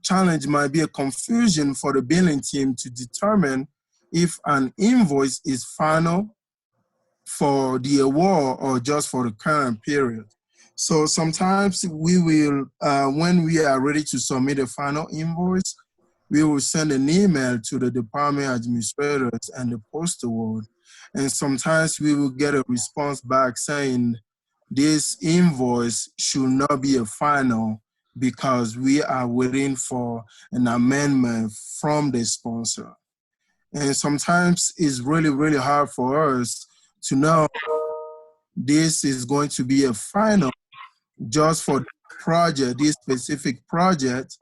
challenge might be a confusion for the billing team to determine if an invoice is final for the award or just for the current period. So sometimes we will, when we are ready to submit a final invoice, we will send an email to the department administrators and the post award. And sometimes we will get a response back saying this invoice should not be a final because we are waiting for an amendment from the sponsor. And sometimes it's really, really hard for us to know this is going to be a final just for the project, this specific project,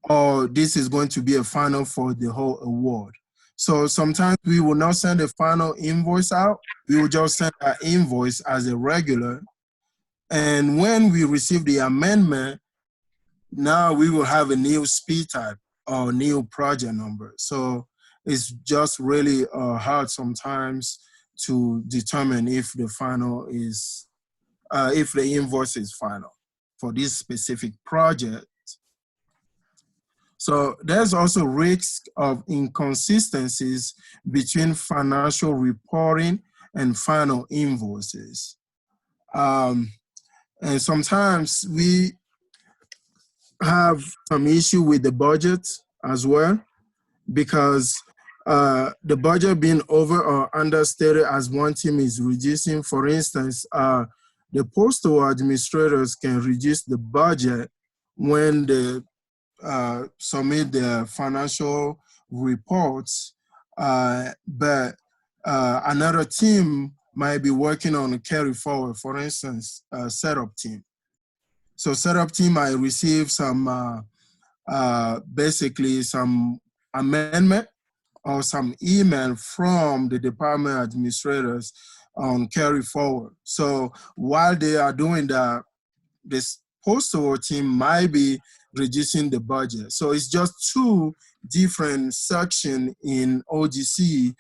or this is going to be a final for the whole award. So sometimes we will not send a final invoice out. We will just send our invoice as a regular. And when we receive the amendment, now we will have a new speed type or new project number. So it's just really hard sometimes to determine if the final is, if the invoice is final for this specific project. So there's also risk of inconsistencies between financial reporting and final invoices. And sometimes we have some issue with the budget as well, because the budget being over or understated as one team is reducing. For instance, the postal administrators can reduce the budget when they submit their financial reports, but another team might be working on a carry forward, for instance, setup team. So setup team might receive some, basically some amendment or some email from the department administrators on carry forward. So while they are doing that, this postal team might be reducing the budget. So it's just two different sections in OGC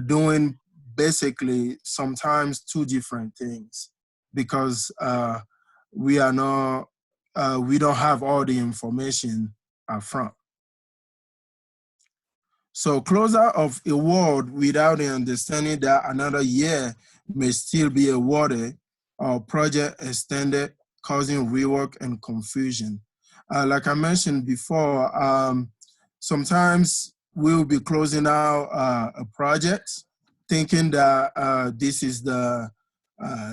doing basically sometimes two different things, because we are not, we don't have all the information up front. So closer of award without the understanding that another year may still be awarded or project extended, causing rework and confusion. Like I mentioned before, sometimes we'll be closing out a project thinking that this is the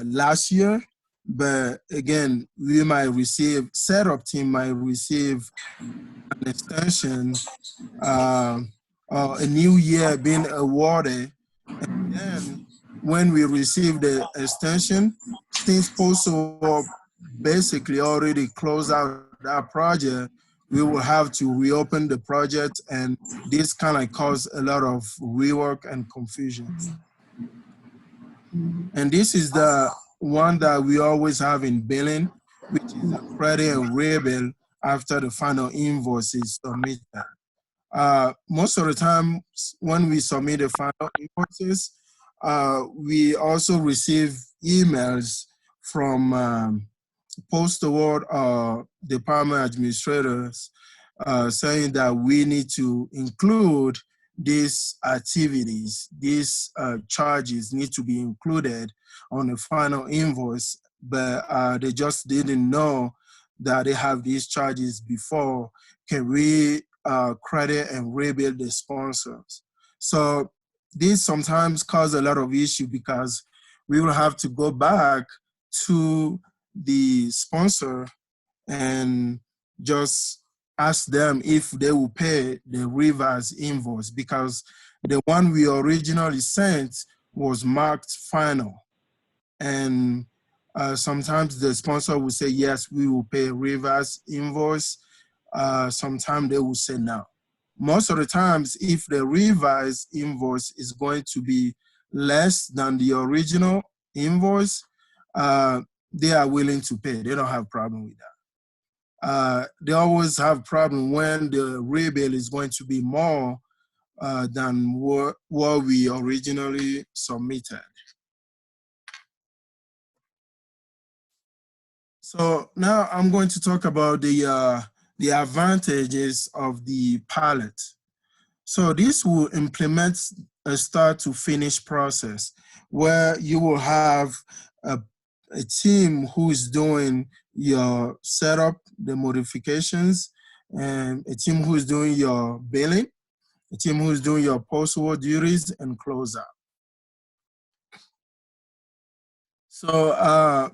last year, but again, we might receive, setup team might receive an extension, a new year being awarded, and then when we receive the extension, since postal basically already closed out that project, we will have to reopen the project, and this kind of cause a lot of rework and confusion. And this is the one that we always have in billing, which is a credit and rebill after the final invoice is submitted. Most of the time when we submit the final invoices, we also receive emails from post award department administrators saying that we need to include these activities, these charges need to be included on the final invoice, but they just didn't know that they have these charges before. Can we credit and rebuild the sponsors? So this sometimes cause a lot of issue, because we will have to go back to the sponsor and just ask them if they will pay the reverse invoice, because the one we originally sent was marked final. And sometimes the sponsor will say, yes, we will pay reverse invoice. Sometimes they will say no. Most of the times, if the revised invoice is going to be less than the original invoice, they are willing to pay. They don't have a problem with that. They always have a problem when the rebill is going to be more than what we originally submitted. So now I'm going to talk about the the advantages of the pilot. So this will implement a start to finish process where you will have a, a team who is doing your setup, the modifications, and a team who is doing your billing, a team who is doing your post-war duties and closeout. So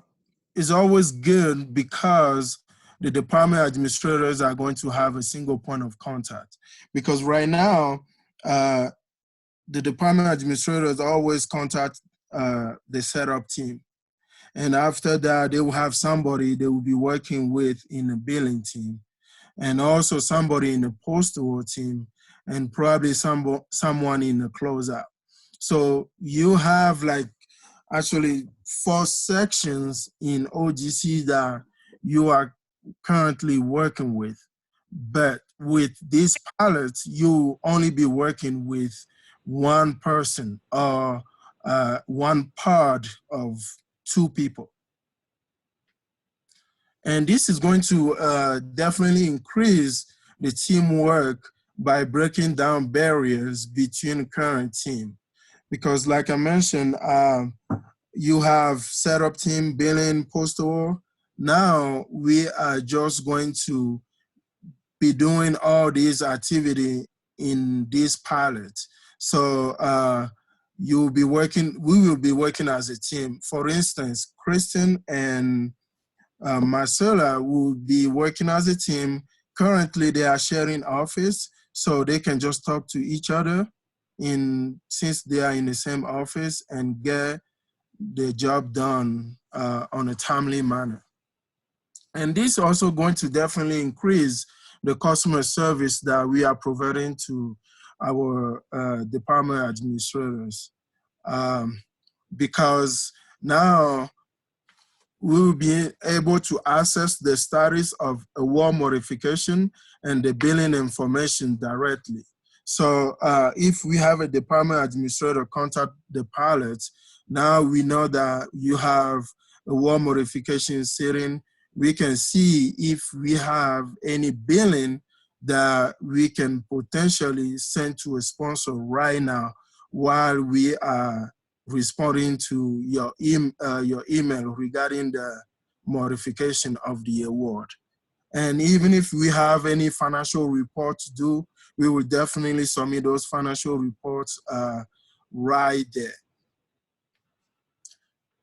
it's always good because the department administrators are going to have a single point of contact. Because right now, the department administrators always contact the setup team. And after that, they will have somebody they will be working with in the billing team, and also somebody in the postal team, and probably someone in the closeout. So you have like actually 4 sections in OGC that you are currently working with. But with these pilots, you only be working with one person or one pod of 2 people. And this is going to definitely increase the teamwork by breaking down barriers between current team. Because like I mentioned, you have setup team, billing, postal. Now we are just going to be doing all these activity in this pilot. So you'll be working, we will be working as a team. For instance, Kristen and Marcella will be working as a team. Currently, they are sharing office, so they can just talk to each other since they are in the same office and get the job done on a timely manner. And this is also going to definitely increase the customer service that we are providing to our department administrators. Because now we will be able to access the status of a war modification and the billing information directly. So if we have a department administrator contact the pilot, now we know that you have a war modification sitting. We can see if we have any billing that we can potentially send to a sponsor right now while we are responding to your email regarding the modification of the award. And even if we have any financial reports due, we will definitely submit those financial reports right there.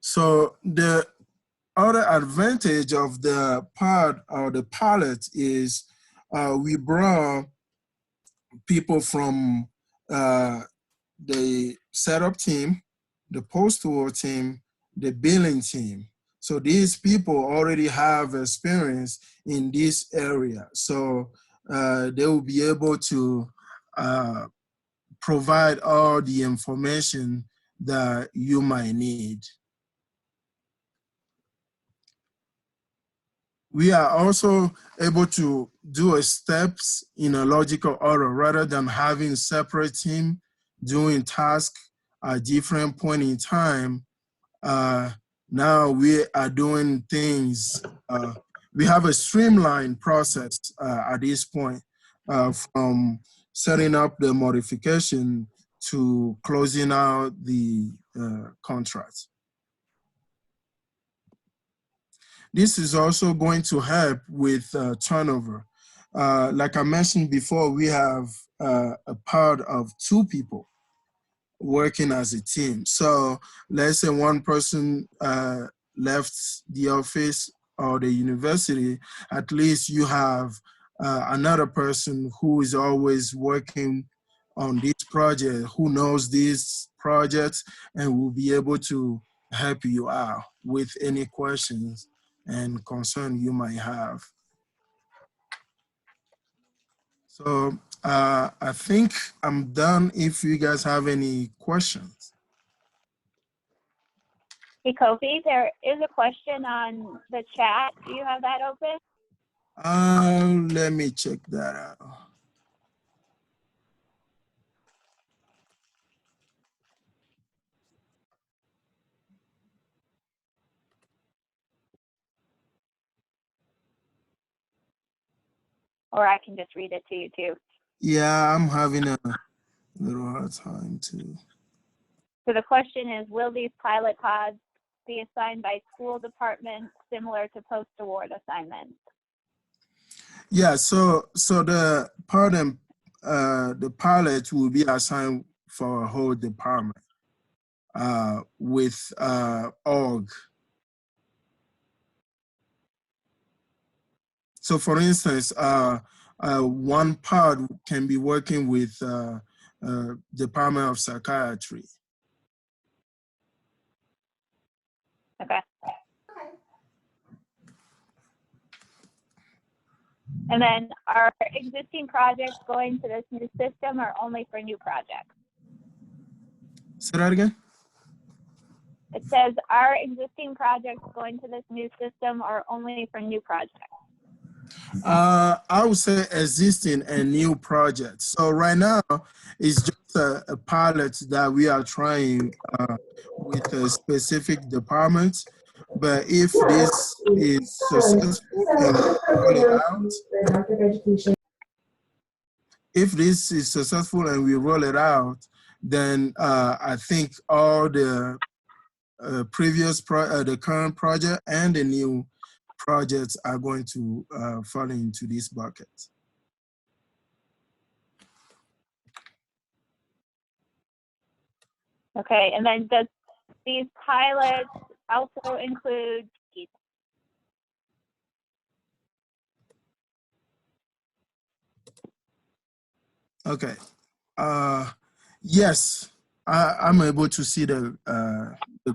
So the other advantage of the pod or the pilot is we brought people from the setup team, the postal team, the billing team. So these people already have experience in this area. So they will be able to provide all the information that you might need. We are also able to do a steps in a logical order rather than having separate team doing tasks at different point in time. Now we are doing things, we have a streamlined process at this point from setting up the modification to closing out the contract. This is also going to help with turnover. Like I mentioned before, we have a part of 2 people working as a team. So let's say one person left the office or the university, at least you have another person who is always working on this project, who knows these projects and will be able to help you out with any questions and concern you might have. So I think I'm done if you guys have any questions. Hey, Kofi, there is a question on the chat. Do you have that open? Let me check that out. or I can just read it to you too. Yeah, I'm having a little hard time too. So the question is, will these pilot pods be assigned by school departments similar to post-award assignments? Yeah, so the the pilot will be assigned for a whole department with org. So for instance, one pod can be working with Department of Psychiatry. Okay. And then are existing projects going to this new system or only for new projects? Say that again? It says, are existing projects going to this new system or only for new projects? I would say existing and new projects. So right now, it's just a pilot that we are trying with a specific department. But if this is successful and we roll it out, if this is successful and we roll it out, then I think all the the current project and the new projects are going to fall into this bucket. Okay, and then does these pilots also include kids? Okay. Yes, I'm able to see the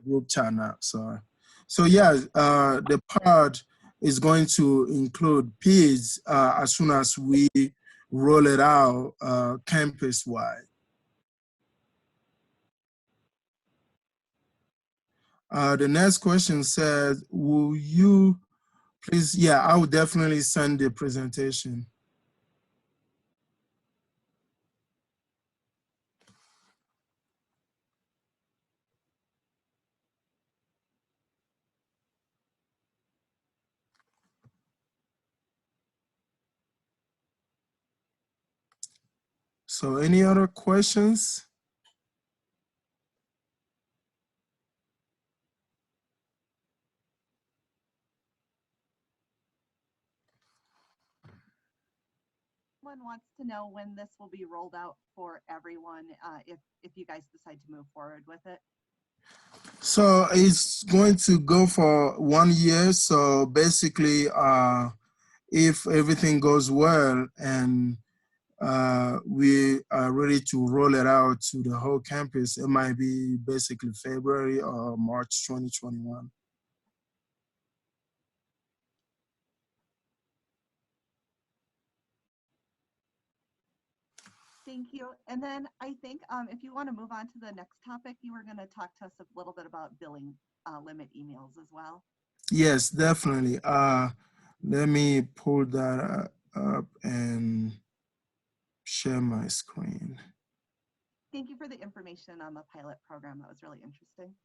group chat now. So yeah, the pod is going to include PIDs as soon as we roll it out campus-wide. The next question says, will you please, yeah, I will definitely send the presentation. So any other questions? Someone wants to know when this will be rolled out for everyone, if you guys decide to move forward with it. So it's going to go for 1 year. So basically, if everything goes well and we are ready to roll it out to the whole campus, it might be basically February or March 2021. Thank you. And then I think if you want to move on to the next topic, you were going to talk to us a little bit about billing limit emails as well. Yes, definitely. Let me pull that up and share my screen. Thank you for the information on the pilot program. That was really interesting.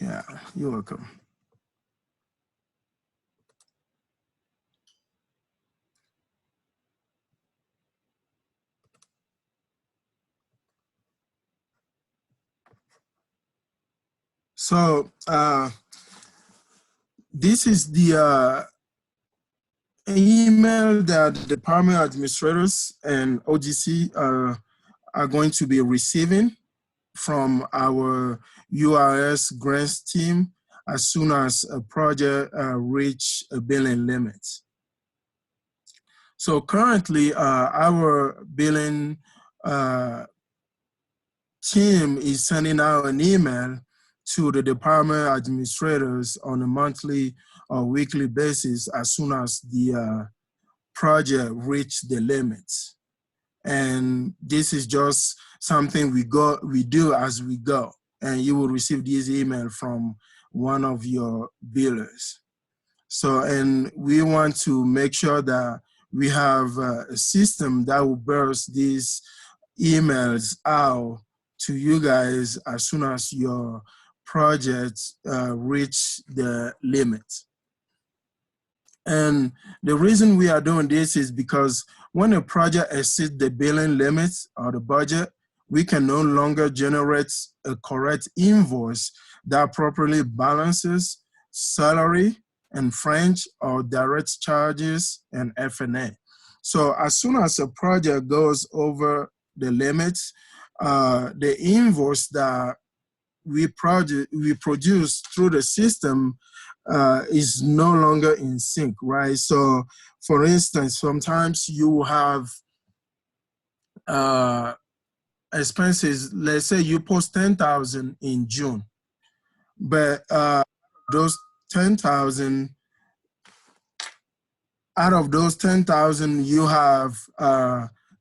Yeah, you're welcome. So this is the email that the department administrators and OGC are going to be receiving from our URS grants team as soon as a project reach a billing limit. So currently, our billing team is sending out an email to the department administrators on a monthly or weekly basis as soon as the project reach the limits. And this is just something we do as we go. And you will receive this email from one of your billers. So, and we want to make sure that we have a system that will burst these emails out to you guys as soon as your projects reach the limit. And the reason we are doing this is because when a project exceeds the billing limits or the budget, we can no longer generate a correct invoice that properly balances salary and fringe or direct charges and F&A. So as soon as a project goes over the limits, the invoice that we produce through the system is no longer in sync, right? So, for instance, sometimes you have expenses. Let's say you post 10,000 in June, but those 10,000, out of those 10,000, you have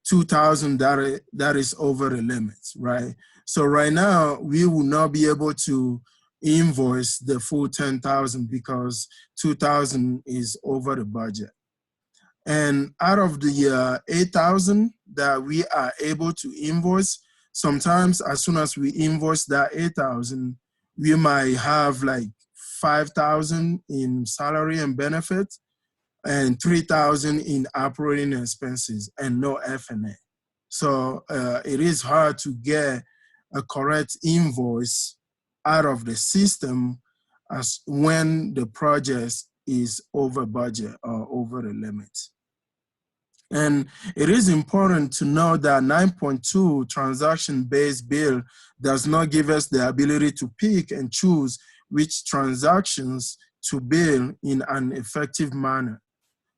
2,000 that is over the limits, right? So right now, we will not be able to invoice the full 10,000 because 2,000 is over the budget. And out of the 8,000 that we are able to invoice, sometimes as soon as we invoice that 8,000, we might have like 5,000 in salary and benefits and 3,000 in operating expenses and no F&A. So it is hard to get a correct invoice out of the system as when the project is over budget or over the limit. And it is important to know that 9.2 transaction-based bill does not give us the ability to pick and choose which transactions to bill in an effective manner.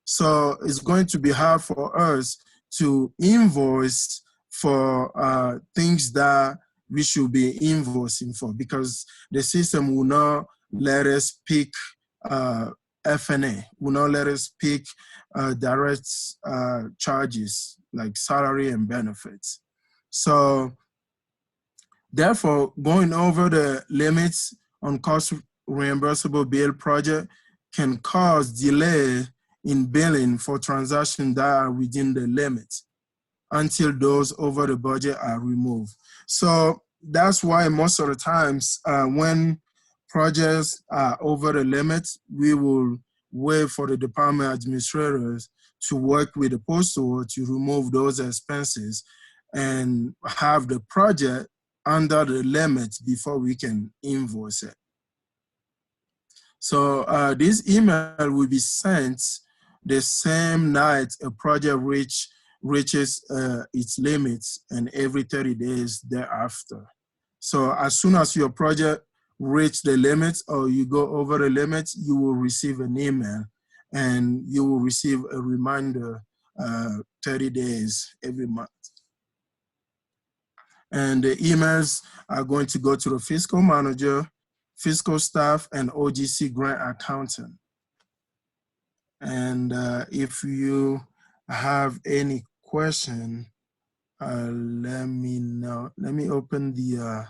So it's going to be hard for us to invoice for things that we should be invoicing for because the system will not let us pick F&A, will not let us pick direct charges like salary and benefits. So therefore, going over the limits on cost reimbursable bill project can cause delay in billing for transactions that are within the limits until those over the budget are removed. So that's why most of the times when projects are over the limits, we will wait for the department administrators to work with the postal to remove those expenses and have the project under the limits before we can invoice it. So this email will be sent the same night a project reaches its limits and every 30 days thereafter. So as soon as your project reach the limits or you go over the limits, you will receive an email and you will receive a reminder 30 days every month. And the emails are going to go to the fiscal manager, fiscal staff, and OGC grant accountant. And if you have any question, let me know. Let me open the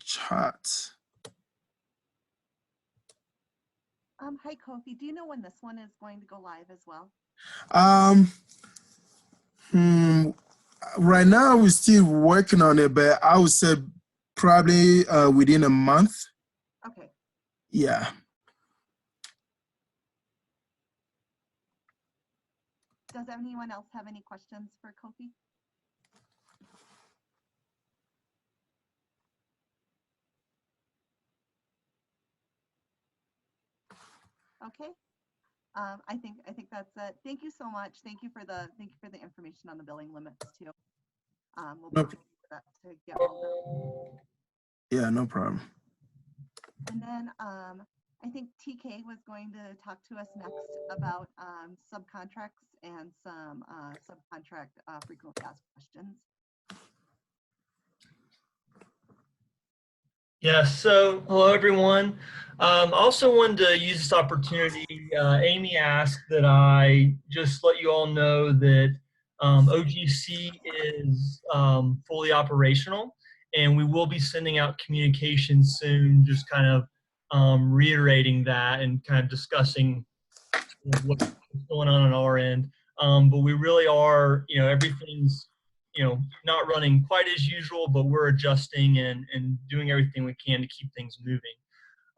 chat. Hi, Kofi. Do you know when this one is going to go live as well? Right now, we're still working on it, but I would say probably within a month. Okay. Yeah. Does anyone else have any questions for Kofi? Okay. I think that's it. Thank you so much. Thank you for the information on the billing limits too. We'll be waiting for that to get rolled out. Yeah, no problem. And then I think TK was going to talk to us next about subcontracts and some subcontract frequently asked questions. Yes, so hello everyone. Also wanted to use this opportunity. Amy asked that I just let you all know that OGC is fully operational and we will be sending out communications soon, just kind of reiterating that and kind of discussing what's going on our end. But we really are, everything's not running quite as usual, but we're adjusting and doing everything we can to keep things moving.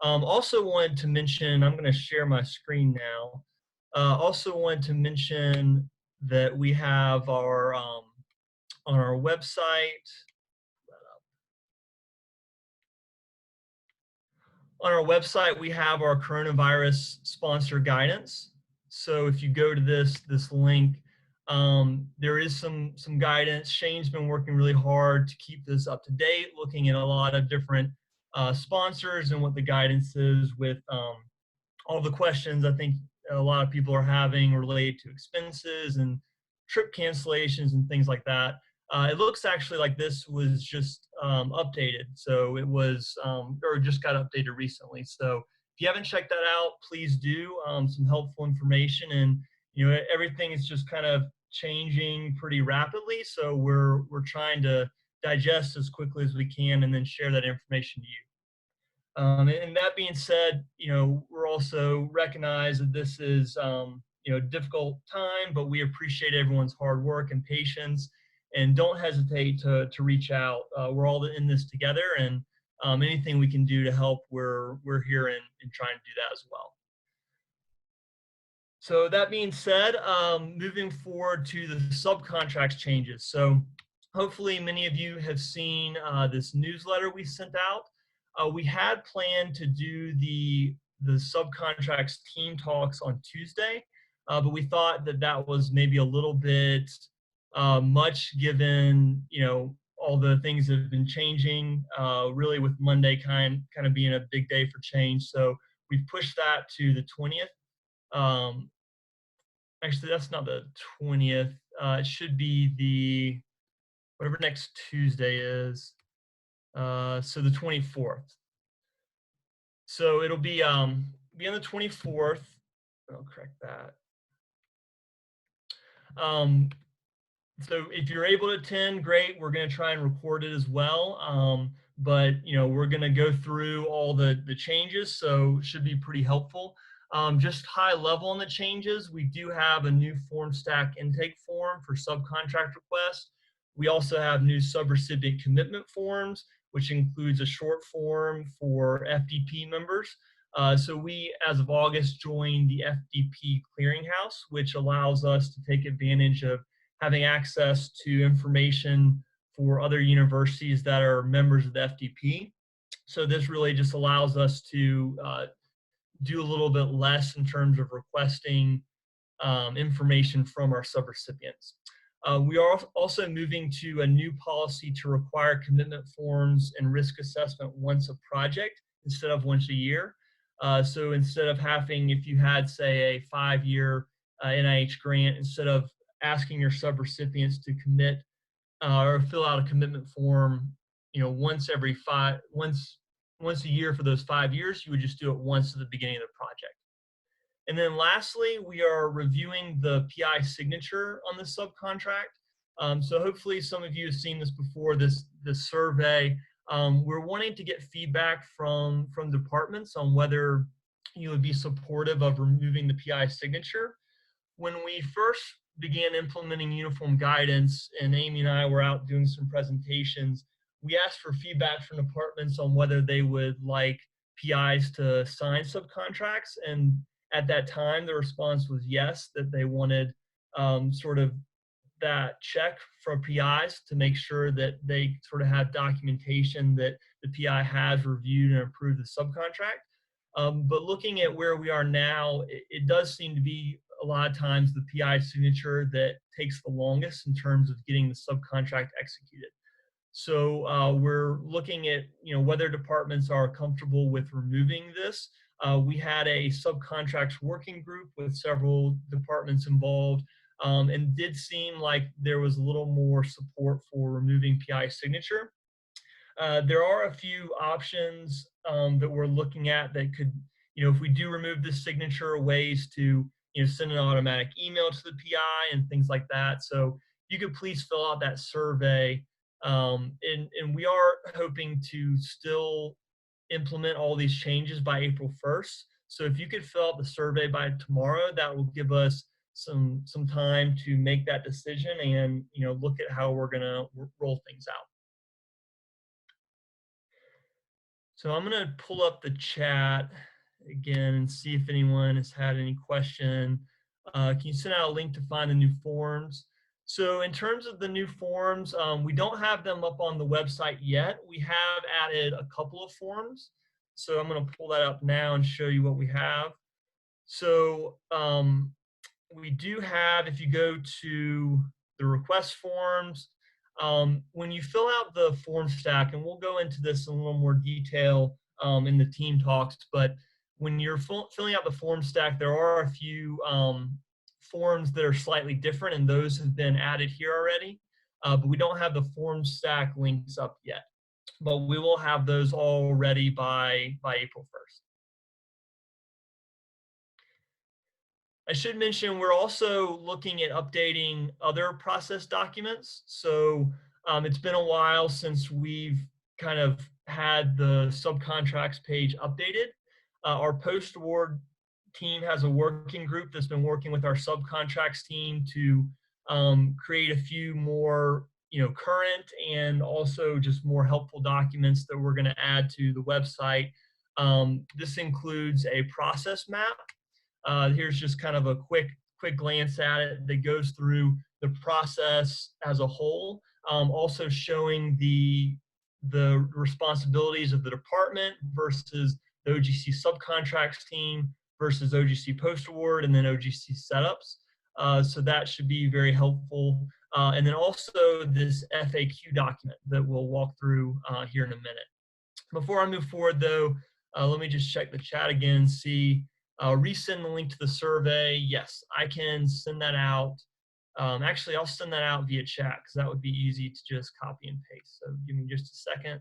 Also wanted to mention, I'm going to share my screen now. Also wanted to mention that we have our, on our website, we have our coronavirus sponsor guidance. So if you go to this link, there is some guidance. Shane's been working really hard to keep this up to date, looking at a lot of different sponsors and what the guidance is with all the questions I think a lot of people are having related to expenses and trip cancellations and things like that. It looks actually like this was just updated. So it was, or just got updated recently. So if you haven't checked that out, please do. Some helpful information, and everything is just kind of changing pretty rapidly. So we're trying to digest as quickly as we can and then share that information to you. And that being said, we're also recognize that this is, a difficult time, but we appreciate everyone's hard work and patience, and don't hesitate to reach out. We're all in this together, and anything we can do to help, we're here and trying to do that as well. So that being said, moving forward to the subcontracts changes. So hopefully many of you have seen this newsletter we sent out. We had planned to do the subcontracts team talks on Tuesday, but we thought that was maybe a little bit much, given all the things that have been changing, really with Monday kind of being a big day for change. So we've pushed that to the 20th. Actually, that's not the 20th. It should be the whatever next Tuesday is. So the 24th. So it'll be on the 24th. I'll correct that. So if you're able to attend, great. We're going to try and record it as well. But we're going to go through all the changes, so it should be pretty helpful. Just high level on the changes, we do have a new form stack intake form for subcontract requests. We also have new subrecipient commitment forms, which includes a short form for FDP members. So we, as of August, joined the FDP clearinghouse, which allows us to take advantage of having access to information for other universities that are members of the FDP. So this really just allows us to do a little bit less in terms of requesting information from our subrecipients. We are also moving to a new policy to require commitment forms and risk assessment once a project instead of once a year. So instead of having, if you had, say, a 5-year NIH grant, instead of asking your subrecipients to commit or fill out a commitment form, once a year for those 5 years, you would just do it once at the beginning of the project. And then lastly, we are reviewing the PI signature on the subcontract. So hopefully some of you have seen this before, this survey. We're wanting to get feedback from departments on whether you would be supportive of removing the PI signature. When we first began implementing uniform guidance, and Amy and I were out doing some presentations, we asked for feedback from departments on whether they would like PIs to sign subcontracts. And at that time, the response was yes, that they wanted sort of that check for PIs to make sure that they sort of have documentation that the PI has reviewed and approved the subcontract. But looking at where we are now, it does seem to be a lot of times the PI signature that takes the longest in terms of getting the subcontract executed. So we're looking at whether departments are comfortable with removing this. We had a subcontracts working group with several departments involved, and did seem like there was a little more support for removing PI signature. There are a few options that we're looking at that could, if we do remove this signature, ways to send an automatic email to the PI and things like that. So you could please fill out that survey. And we are hoping to still implement all these changes by April 1st. So if you could fill out the survey by tomorrow, that will give us some time to make that decision and look at how we're going to roll things out. So I'm going to pull up the chat again and see if anyone has had any question. Can you send out a link to find the new forms? So in terms of the new forms, we don't have them up on the website yet. We have added a couple of forms. So I'm going to pull that up now and show you what we have. So we do have, if you go to the request forms, when you fill out the form stack, and we'll go into this in a little more detail in the team talks, but when you're filling out the form stack, there are a few forms that are slightly different, and those have been added here already. But we don't have the form stack links up yet. But we will have those all ready by April 1st. I should mention we're also looking at updating other process documents. So it's been a while since we've kind of had the subcontracts page updated. Our post-award team has a working group that's been working with our subcontracts team to create a few more current and also just more helpful documents that we're going to add to the website. This includes a process map. Here's just kind of a quick glance at it that goes through the process as a whole, also showing the responsibilities of the department versus the OGC subcontracts team versus OGC post-award and then OGC setups. So that should be very helpful. And then also this FAQ document that we'll walk through here in a minute. Before I move forward though, let me just check the chat again and see. Resend the link to the survey. Yes, I can send that out. Actually, I'll send that out via chat because that would be easy to just copy and paste. So give me just a second.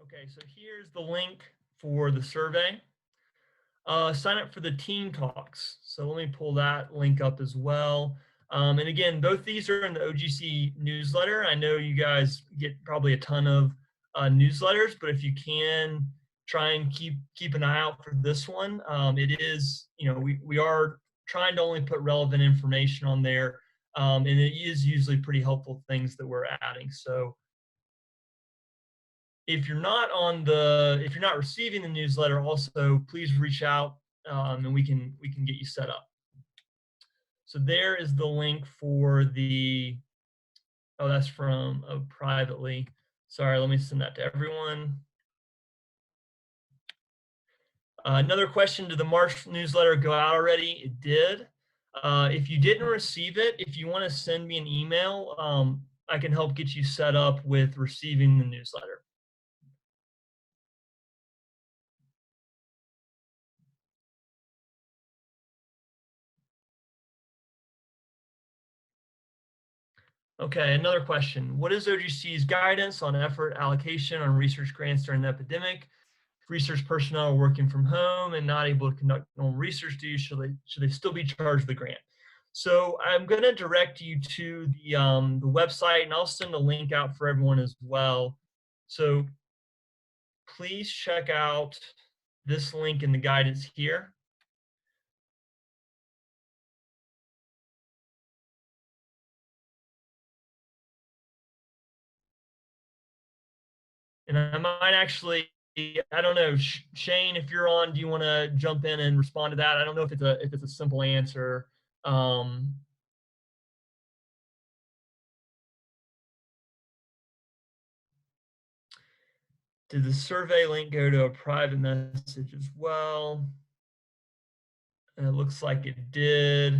Okay, so here's the link for the survey. Sign up for the team talks. So let me pull that link up as well. And again, both these are in the OGC newsletter. I know you guys get probably a ton of newsletters, but if you can try and keep an eye out for this one, it is, we are trying to only put relevant information on there. And it is usually pretty helpful things that we're adding. So if you're not receiving the newsletter, also please reach out and we can get you set up. So there is the link for the, oh, that's from privately. Sorry, let me send that to everyone. Another question, did the March newsletter go out already? It did. If you didn't receive it, if you want to send me an email, I can help get you set up with receiving the newsletter. Okay, another question. What is OGC's guidance on effort allocation on research grants during the epidemic? If research personnel are working from home and not able to conduct normal research duties, should they still be charged the grant? So I'm going to direct you to the website, and I'll send a link out for everyone as well. So please check out this link in the guidance here. And I might actually, I don't know, Shane, if you're on, do you want to jump in and respond to that? I don't know if it's a simple answer. Did the survey link go to a private message as well? And it looks like it did.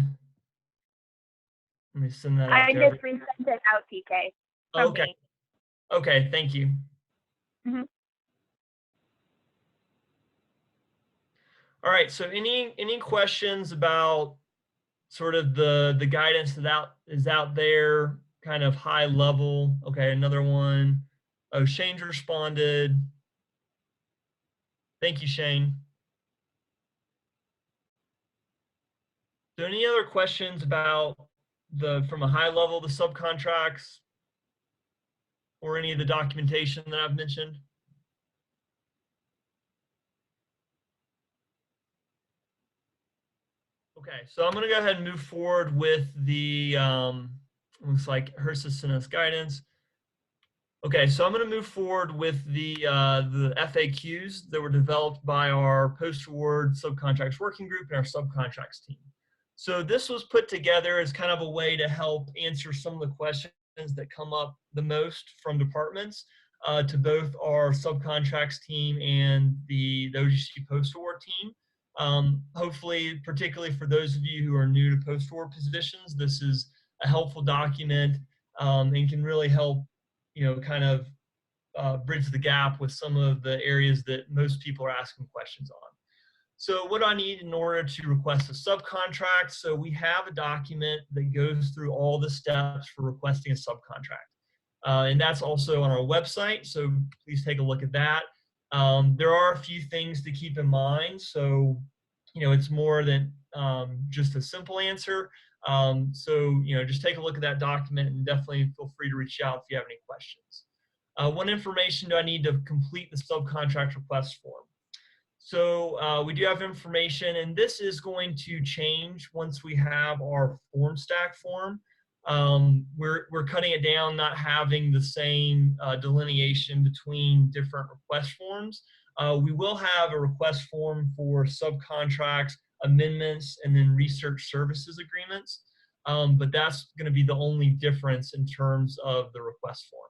Let me send that out. I just resent it out, PK. Okay. Me. Okay, thank you. Mm-hmm. All right, so any questions about sort of the guidance that is out there, kind of high level? Okay, another one. Oh, Shane's responded. Thank you, Shane. So any other questions about from a high level, the subcontracts? or any of the documentation that I've mentioned? Okay, so I'm going to go ahead and move forward with the, looks like HRSA sent us guidance. Okay, so I'm going to move forward with the FAQs that were developed by our post-award subcontracts working group and our subcontracts team. So this was put together as kind of a way to help answer some of the questions that come up the most from departments to both our subcontracts team and the OGC post-award team. Hopefully, particularly for those of you who are new to post-award positions, this is a helpful document and can really help, kind of bridge the gap with some of the areas that most people are asking questions on. So what do I need in order to request a subcontract? So we have a document that goes through all the steps for requesting a subcontract. And that's also on our website, so please take a look at that. There are a few things to keep in mind. So, it's more than just a simple answer. So, just take a look at that document and definitely feel free to reach out if you have any questions. What information do I need to complete the subcontract request form? So we do have information, and this is going to change once we have our form stack form. We're cutting it down, not having the same delineation between different request forms. We will have a request form for subcontracts, amendments, and then research services agreements. But that's going to be the only difference in terms of the request form.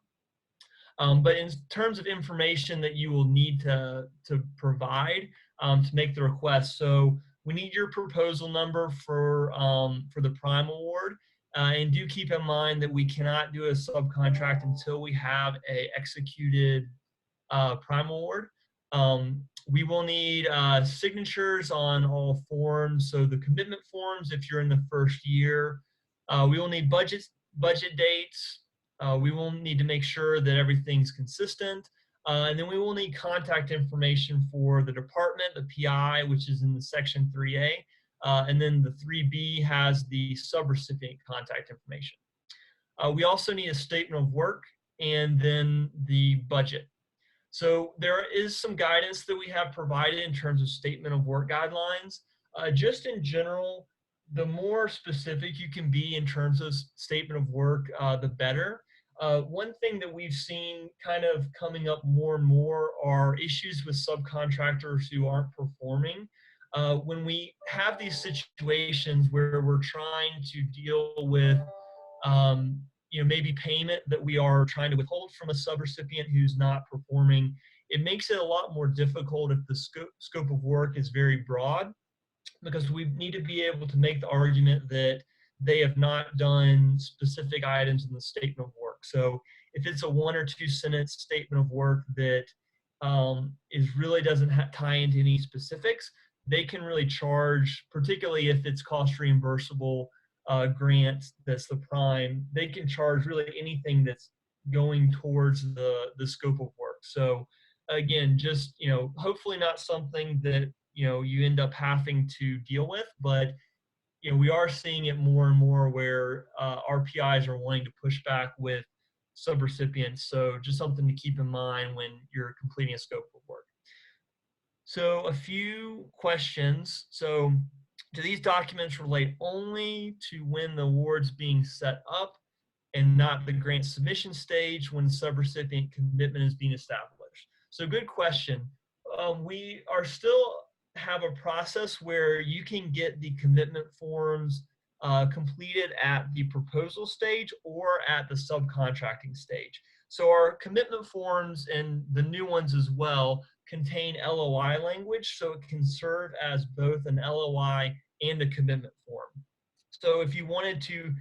But in terms of information that you will need to provide to make the request, so we need your proposal number for the prime award. And do keep in mind that we cannot do a subcontract until we have a executed prime award. We will need signatures on all forms. So the commitment forms, if you're in the first year, we will need budget dates. We will need to make sure that everything's consistent. And then we will need contact information for the department, the PI, which is in the section 3A. And then the 3B has the subrecipient contact information. We also need a statement of work and then the budget. So there is some guidance that we have provided in terms of statement of work guidelines. Just in general, the more specific you can be in terms of statement of work, the better. One thing that we've seen kind of coming up more and more are issues with subcontractors who aren't performing. When we have these situations where we're trying to deal with maybe payment that we are trying to withhold from a subrecipient who's not performing, it makes it a lot more difficult if the scope of work is very broad, because we need to be able to make the argument that they have not done specific items in the statement of work. So if it's a 1 or 2 sentence statement of work that really doesn't tie into any specifics, they can really charge, particularly if it's cost reimbursable grant that's the prime, they can charge really anything that's going towards the scope of work. So again, just, hopefully not something that, you end up having to deal with, but we are seeing it more and more where RPIs are wanting to push back with subrecipients. So just something to keep in mind when you're completing a scope of work. So a few questions. So do these documents relate only to when the award's being set up and not the grant submission stage when the subrecipient commitment is being established? So good question. We are still have a process where you can get the commitment forms completed at the proposal stage or at the subcontracting stage. So our commitment forms, and the new ones as well, contain LOI language, so it can serve as both an LOI and a commitment form. So if you wanted to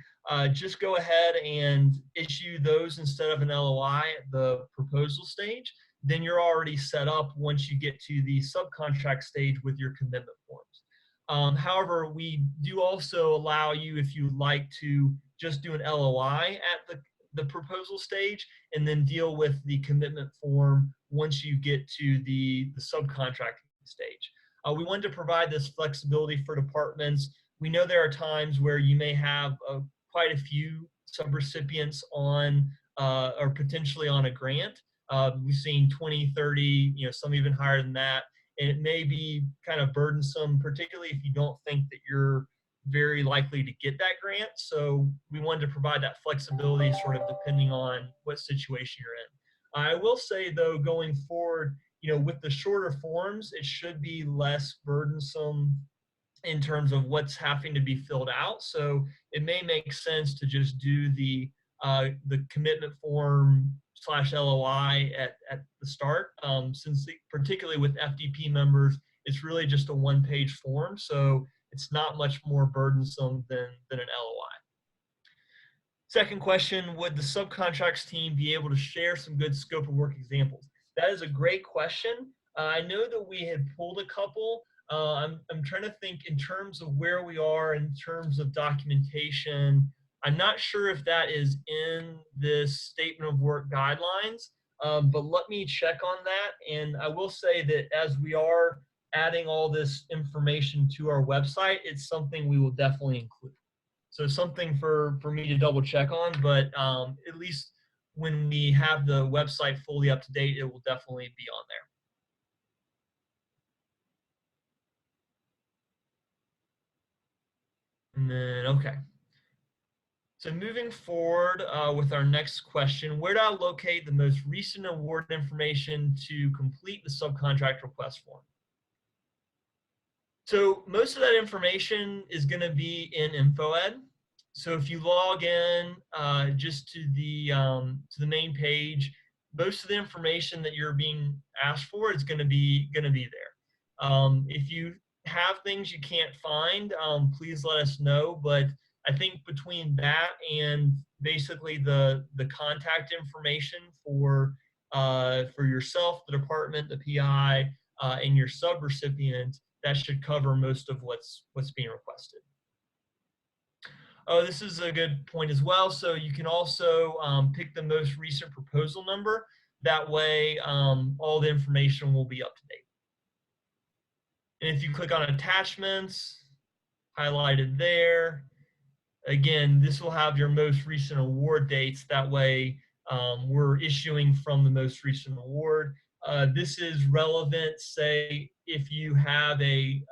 just go ahead and issue those instead of an LOI at the proposal stage, then you're already set up once you get to the subcontract stage with your commitment forms. However, we do also allow you, if you'd like, to just do an LOI at the proposal stage and then deal with the commitment form once you get to the subcontracting stage. We wanted to provide this flexibility for departments. We know there are times where you may have quite a few subrecipients on or potentially on a grant. We've seen 20, 30, some even higher than that. And it may be kind of burdensome, particularly if you don't think that you're very likely to get that grant. So we wanted to provide that flexibility sort of depending on what situation you're in. I will say though, going forward, with the shorter forms, it should be less burdensome in terms of what's having to be filled out. So it may make sense to just do the commitment form / LOI at the start, since particularly with FDP members, it's really just a one-page form. So it's not much more burdensome than an LOI. Second question, would the subcontracts team be able to share some good scope of work examples? That is a great question. I know that we had pulled a couple. I'm trying to think in terms of where we are in terms of documentation. I'm not sure if that is in this statement of work guidelines, but let me check on that. And I will say that as we are adding all this information to our website, it's something we will definitely include. So something for me to double check on, but at least when we have the website fully up to date, it will definitely be on there. And then, okay. So moving forward with our next question, where do I locate the most recent award information to complete the subcontract request form? So most of that information is going to be in InfoEd. So if you log in just to the main page, most of the information that you're being asked for is going to be there. If you have things you can't find, please let us know. But I think between that and basically the contact information for yourself, the department, the PI, and your subrecipient, that should cover most of what's being requested. Oh, this is a good point as well. So you can also pick the most recent proposal number. That way, all the information will be up to date. And if you click on attachments, highlighted there, again, this will have your most recent award dates. That way, we're issuing from the most recent award. This is relevant, say, if you have a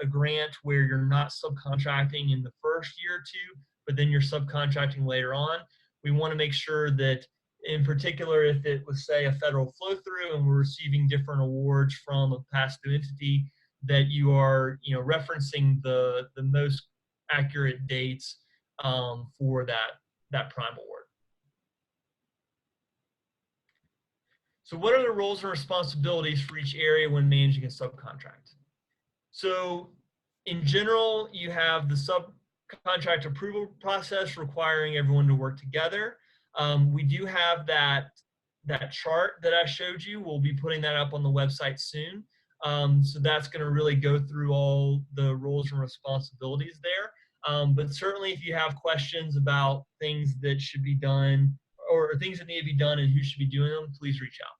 grant where you're not subcontracting in the first year or two, but then you're subcontracting later on. We want to make sure that, in particular, if it was, say, a federal flow-through and we're receiving different awards from a pass-through entity, that you are, referencing the most accurate dates for that prime award. So what are the roles and responsibilities for each area when managing a subcontract? So in general, you have the subcontract approval process requiring everyone to work together. We do have that chart that I showed you. We'll be putting that up on the website soon. So that's going to really go through all the roles and responsibilities there. But certainly if you have questions about things that should be done or things that need to be done and who should be doing them, please reach out.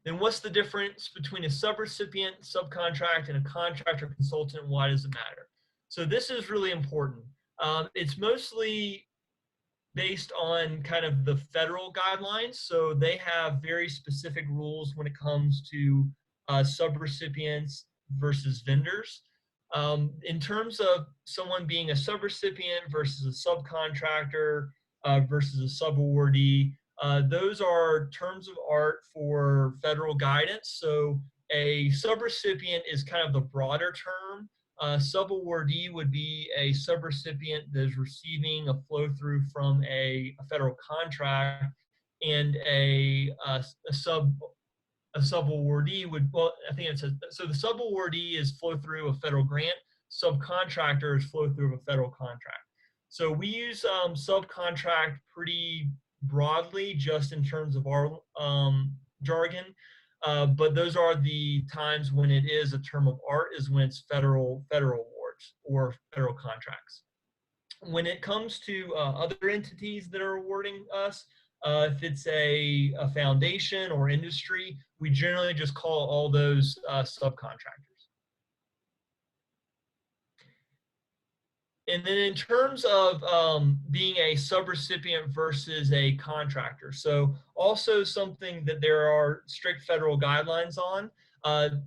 Then what's the difference between a subrecipient, subcontract, and a contractor consultant? Why does it matter? So this is really important. It's mostly based on kind of the federal guidelines. So they have very specific rules when it comes to subrecipients versus vendors. In terms of someone being a subrecipient versus a subcontractor versus a subawardee, those are terms of art for federal guidance. So a subrecipient is kind of the broader term. Subawardee would be a subrecipient that is receiving a flow-through from a federal contract, and a subawardee would, well, I think it says, so the subawardee is flow-through of a federal grant, subcontractor is flow-through of a federal contract. So we use subcontract pretty broadly just in terms of our jargon, but those are the times when it is a term of art, is when it's federal awards or federal contracts. When it comes to other entities that are awarding us, if it's a foundation or industry, we generally just call all those subcontractors. And then in terms of being a subrecipient versus a contractor, so also something that there are strict federal guidelines on.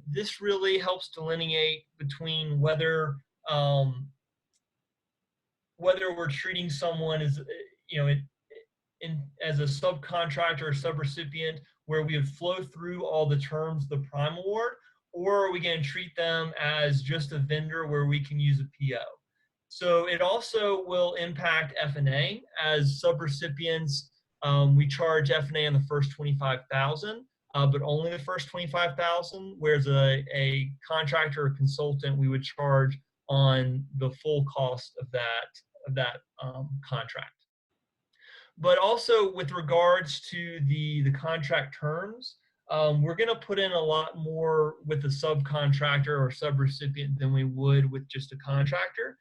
This really helps delineate between whether we're treating someone as, as a subcontractor or subrecipient, where we would flow through all the terms of the prime award, or are we going to treat them as just a vendor where we can use a PO? So it also will impact F&A. As subrecipients, we charge F&A on the first 25,000, but only the first 25,000, whereas a contractor or consultant, we would charge on the full cost of that contract. But also with regards to the contract terms, we're going to put in a lot more with a subcontractor or subrecipient than we would with just a contractor,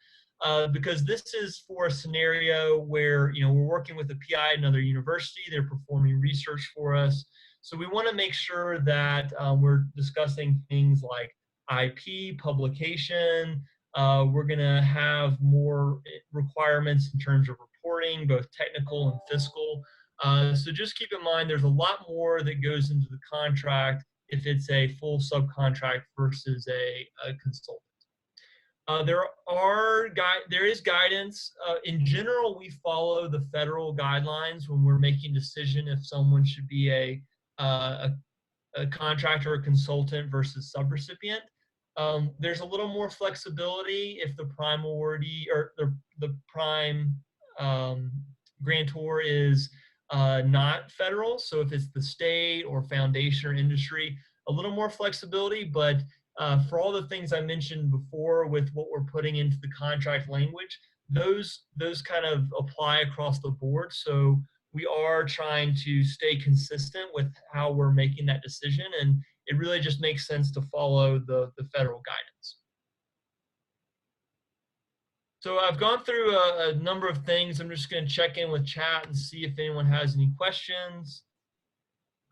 because this is for a scenario where we're working with a PI at another university. They're performing research for us, so we want to make sure that we're discussing things like IP, publication. We're going to have more requirements in terms of reporting, both technical and fiscal. So just keep in mind, there's a lot more that goes into the contract if it's a full subcontract versus a consultant. There is guidance. In general, we follow the federal guidelines when we're making a decision if someone should be a contractor or consultant versus subrecipient. There's a little more flexibility if the prime awardee or the prime grantor is not federal. So if it's the state or foundation or industry, a little more flexibility. But for all the things I mentioned before with what we're putting into the contract language, those kind of apply across the board. So we are trying to stay consistent with how we're making that decision, and it really just makes sense to follow the federal guidance. So I've gone through a number of things. I'm just going to check in with chat and see if anyone has any questions.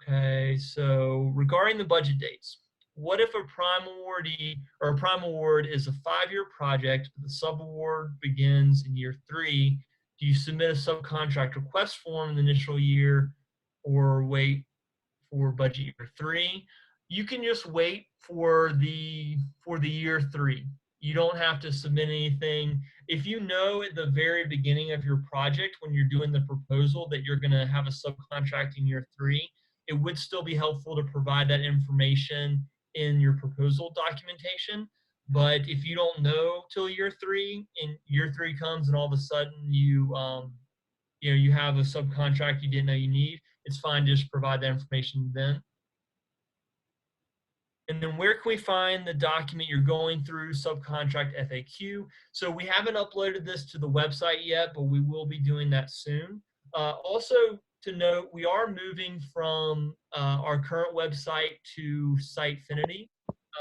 Okay, so regarding the budget dates, what if a prime awardee or a prime award is a 5-year project, but the subaward begins in year 3? Do you submit a subcontract request form in the initial year or wait for budget year 3? You can just wait for the year 3. You don't have to submit anything. If you know at the very beginning of your project when you're doing the proposal that you're going to have a subcontract in year 3, it would still be helpful to provide that information in your proposal documentation. But if you don't know till year 3 and year 3 comes and all of a sudden you have a subcontract you didn't know you need, it's fine to just provide that information then. And then where can we find the document you're going through, subcontract FAQ? So we haven't uploaded this to the website yet, but we will be doing that soon. Also to note, we are moving from our current website to Sitefinity.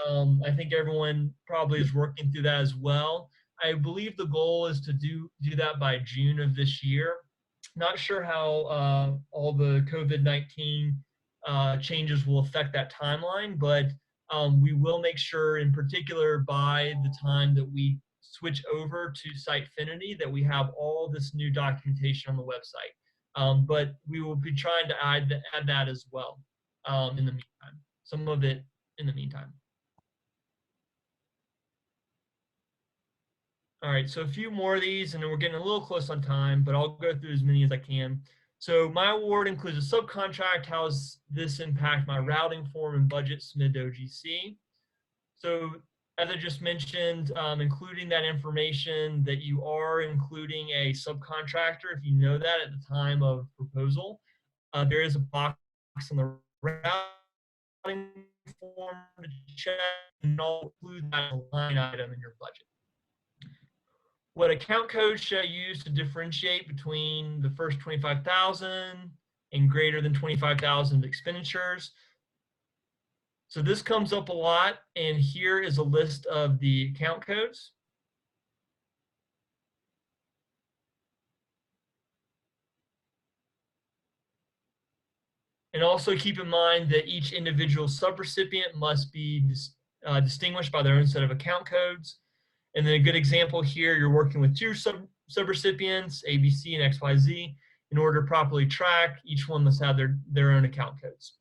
I think everyone probably is working through that as well. I believe the goal is to do that by June of this year. Not sure how all the COVID-19 changes will affect that timeline, but we will make sure, in particular, by the time that we switch over to Sitefinity, that we have all this new documentation on the website. But we will be trying to add that as well in the meantime. Some of it in the meantime. All right, so a few more of these, and then we're getting a little close on time, but I'll go through as many as I can. So my award includes a subcontract. How does this impact my routing form and budget submitted to OGC? So as I just mentioned, including that information that you are including a subcontractor, if you know that at the time of proposal, there is a box on the routing form to check, and I'll include that line item in your budget. What account code should I use to differentiate between the first 25,000 and greater than 25,000 expenditures? So this comes up a lot, and here is a list of the account codes. And also keep in mind that each individual subrecipient must be distinguished by their own set of account codes. And then a good example here, you're working with two subrecipients, A, B, C, and X, Y, Z. In order to properly track, each one must have their own account codes.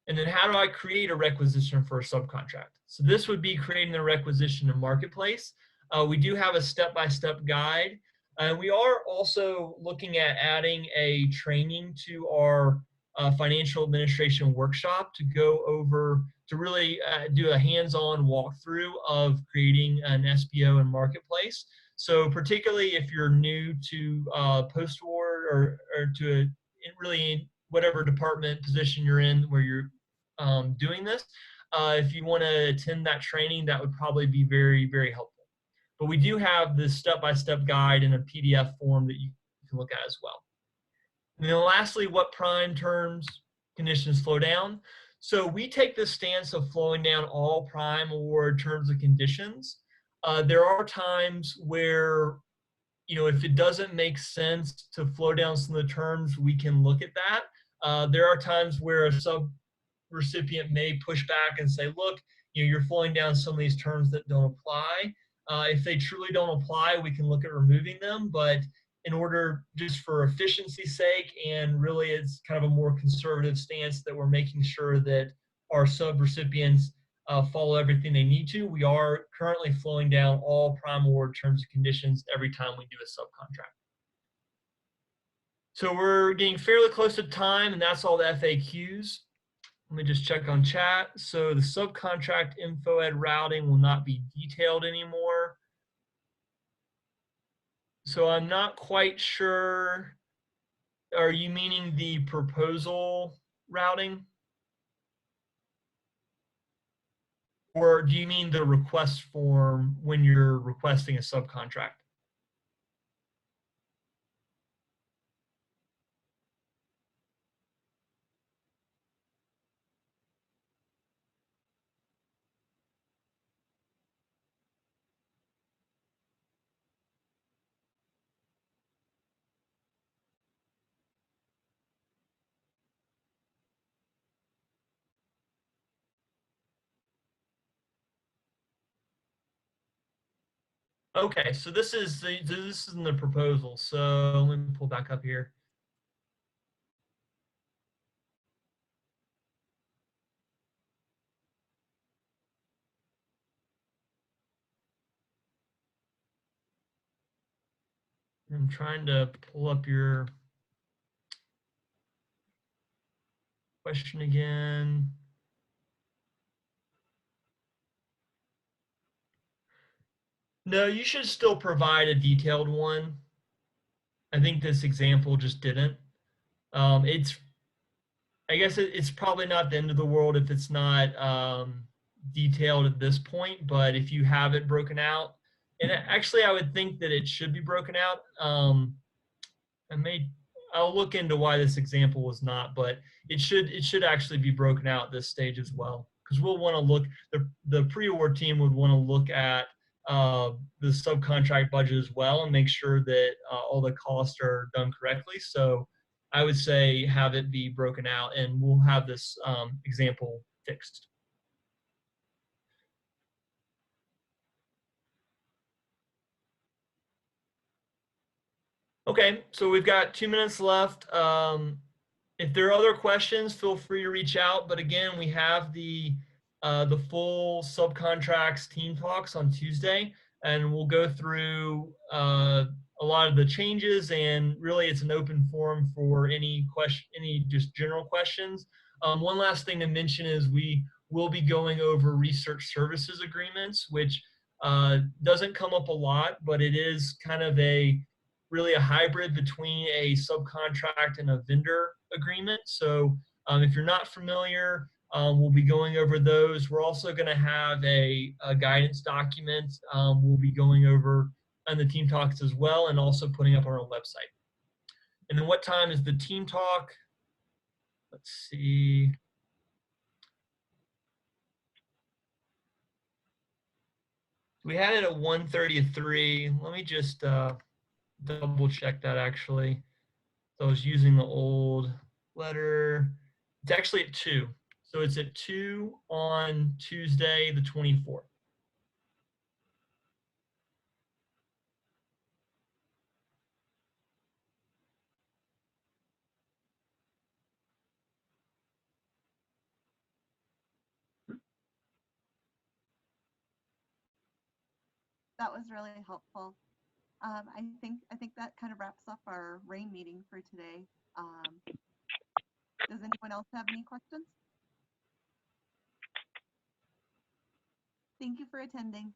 And then how do I create a requisition for a subcontract? So this would be creating a requisition in Marketplace. We do have a step-by-step guide. We are also looking at adding a training to our financial administration workshop to go over, to really do a hands-on walkthrough of creating an SPO in Marketplace. So particularly if you're new to post-award or to really whatever department position you're in where you're doing this, if you want to attend that training, that would probably be very, very helpful. But we do have this step-by-step guide in a PDF form that you can look at as well. And then lastly, what prime terms, conditions flow down. So we take the stance of flowing down all prime award terms and conditions. There are times where, if it doesn't make sense to flow down some of the terms, we can look at that. There are times where a subrecipient may push back and say, look, you're flowing down some of these terms that don't apply. If they truly don't apply, we can look at removing them. But in order, just for efficiency's sake, and really it's kind of a more conservative stance that we're making sure that our subrecipients follow everything they need to, we are currently flowing down all prime award terms and conditions every time we do a subcontract. So we're getting fairly close to time, and that's all the FAQs. Let me just check on chat. So the subcontract info ed routing will not be detailed anymore. So I'm not quite sure. Are you meaning the proposal routing? Or do you mean the request form when you're requesting a subcontract? Okay, so this is in the proposal. So let me pull back up here. I'm trying to pull up your question again. No, you should still provide a detailed one. I think this example just didn't. I guess it's probably not the end of the world if it's not detailed at this point, but if you have it broken out, and actually I would think that it should be broken out. I'll look into why this example was not, but it should actually be broken out at this stage as well, because we'll want to look, the pre-award team would want to look at the subcontract budget as well and make sure that all the costs are done correctly. So I would say have it be broken out, and we'll have this example fixed. Okay, so we've got 2 minutes left. If there are other questions, feel free to reach out. But again, we have the full subcontracts team talks on Tuesday, and we'll go through a lot of the changes. And really, it's an open forum for any just general questions. One last thing to mention is we will be going over research services agreements, which doesn't come up a lot, but it is kind of really a hybrid between a subcontract and a vendor agreement. So if you're not familiar, we'll be going over those. We're also going to have a guidance document we'll be going over on the team talks as well, and also putting up on our website. And then what time is the team talk? Let's see. We had it at 1:33. Let me just double check that actually. So I was using the old letter. It's actually at 2. So it's at 2 on Tuesday, the 24th. That was really helpful. I think that kind of wraps up our RAIN meeting for today. Does anyone else have any questions? Thank you for attending.